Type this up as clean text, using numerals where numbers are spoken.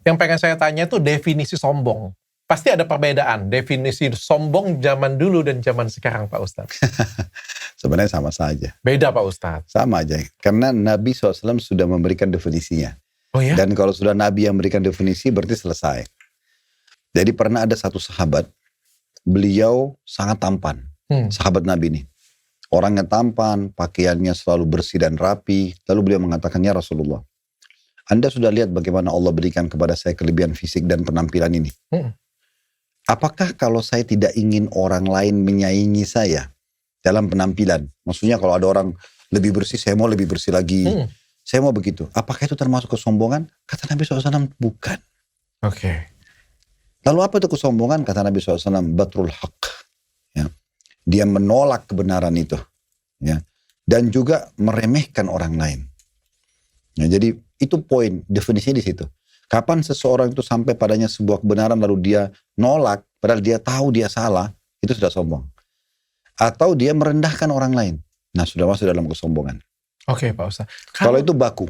Yang pengen saya tanya itu definisi sombong. Pasti ada perbedaan definisi sombong zaman dulu dan zaman sekarang, Pak Ustadz. Sebenarnya sama saja. Beda, Pak Ustadz. Sama aja. Karena Nabi SAW sudah memberikan definisinya. Oh ya? Dan kalau sudah Nabi yang memberikan definisi berarti selesai. Jadi pernah ada satu sahabat, beliau sangat tampan. Sahabat Nabi ini. Orangnya tampan, pakaiannya selalu bersih dan rapi. Lalu beliau mengatakan, ya Rasulullah, Anda sudah lihat bagaimana Allah berikan kepada saya kelebihan fisik dan penampilan ini. Apakah kalau saya tidak ingin orang lain menyaingi saya dalam penampilan? Maksudnya kalau ada orang lebih bersih, saya mau lebih bersih lagi. Saya mau begitu. Apakah itu termasuk kesombongan? Kata Nabi SAW, bukan. Oke. Lalu apa itu kesombongan? Kata Nabi SAW, batrul haq. Ya. Dia menolak kebenaran itu. Ya. Dan juga meremehkan orang lain. Ya, jadi itu poin, definisinya di situ. Kapan seseorang itu sampai padanya sebuah kebenaran lalu dia nolak, padahal dia tahu dia salah, itu sudah sombong. Atau dia merendahkan orang lain. Nah, sudah masuk dalam kesombongan. Oke, Pak Ustadz. Kalau itu baku.